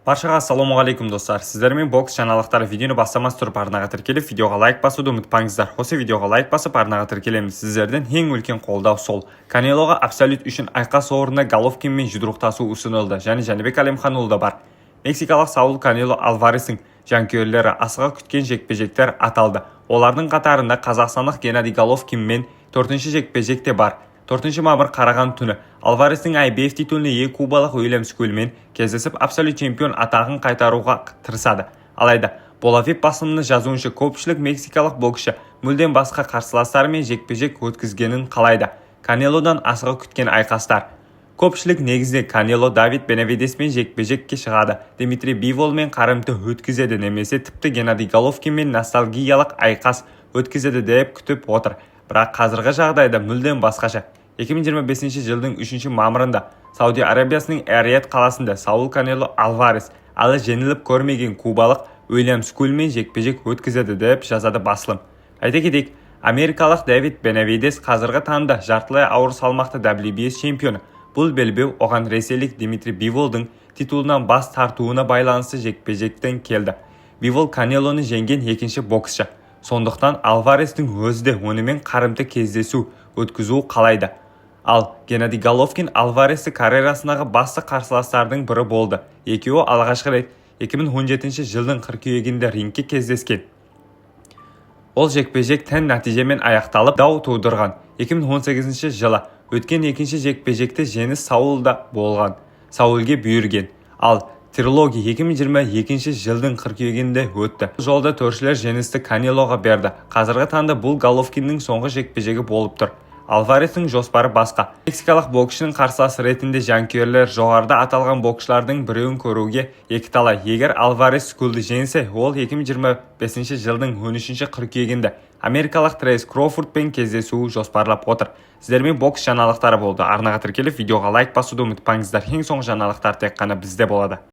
Баршаға ассалаумағалейкум достар. Сіздермен бокс жаңалықтары видеоны бастамас тұрып арнаға тіркеліп, видеоға лайк басуды ұмытпаңыздар. Осы видеоға лайк басып арнаға тіркелеміз. Сіздерден ең үлкен қолдау сол. Канелоға абсолют үшін айқас орнына Головкинмен жұдырықтасу ұсынылды. және Жәнібек Әлемханұлы да бар. Мексикалық Саул Канело Альварестің жанкүйерлері асыға күткен жекпе-жектер аталды. Олардың қатарында қазақстандық Геннадий Головкинмен 4-ші жекпе-жек те бар. 4 мамыр қараған түні Альварестің IBF титуліне кубалық Уильям Скулмен кездесіп абсолют чемпион атағын қайтаруға тырысады. Алайда Болавип басылымының жазуынша көпшілік мексикалық боксшы мүлдем басқа қарсыластарымен жекпе-жек өткізгенін қалайды. Канелодан асыға күткен айқастар. Көпшілік негізде Канело Давид Бенавидеспен жекпе-жекке шығады. Дмитрий Биволмен қарымта өткізеді, немесе тіпті Геннадий Головкинмен ностальгиялық айқас өткізеді деп күтіп отыр. Бірақ қазіргі жағдайда мүлдем басқаша. 2025 жылдың 3 мамырында Сауди Арабиясының Эр-Рияд қаласында Саул Канело Альварес әлі жеңіліп көрмеген кубалық Уильям Скулмен жекпе-жек өткізеді деп жазады басылым. Айта кетейік, америкалық Давид Бенавидес қазіргі таңда жартылай ауыр салмақты WBC чемпионы. Бұл белбеу оған ресейлік Дмитрий Биволдың титулынан бас тартуына байланысты жекпе-жектен келді. Бивол Канелоны жеңген екінші боксшы. Сондықтан Альварестің өзі де онымен қарымта кездесу өткізу қалайды. Ал Геннадий Головкин Альваресті карьерасындағы басты қарсыластардың бірі болды. Екеуі алғашқы рет 2017 жылдың қыркүйегінде рингке кездескен. Ол жекпе-жек тең нәтижемен аяқталып, дау тудырған. 2018 жылы өткен екінші жекпе-жекте жеңіс Саулда болған. Саулге бұйырген. Ал трилогия 2022 жылдың қыркүйегінде өтті. Жолда төршілер жеңісті Канелоға берді. Қазіргі таңда бұл Головкиннің соңғы жекпе-жегі болып тұр. Альварестің жоспары басқа. Мексикалық боксшының қарсыласы ретінде жанкүйерлер жоғарыда аталған боксшылардың біреуін көруге екіталай. Егер Альварес Скулды жеңсе, ол 2025 жылдың 13 қыркүйегінде америкалық Трейс Кроуфордпен кездесуі жоспарлап отыр. Сіздермен бокс жаңалықтары болды. Арнаға тіркеліп, видеоға лайк басуды ұмытпаңыздар. Ең соңғы жаңалықтар тек қана бізде болады.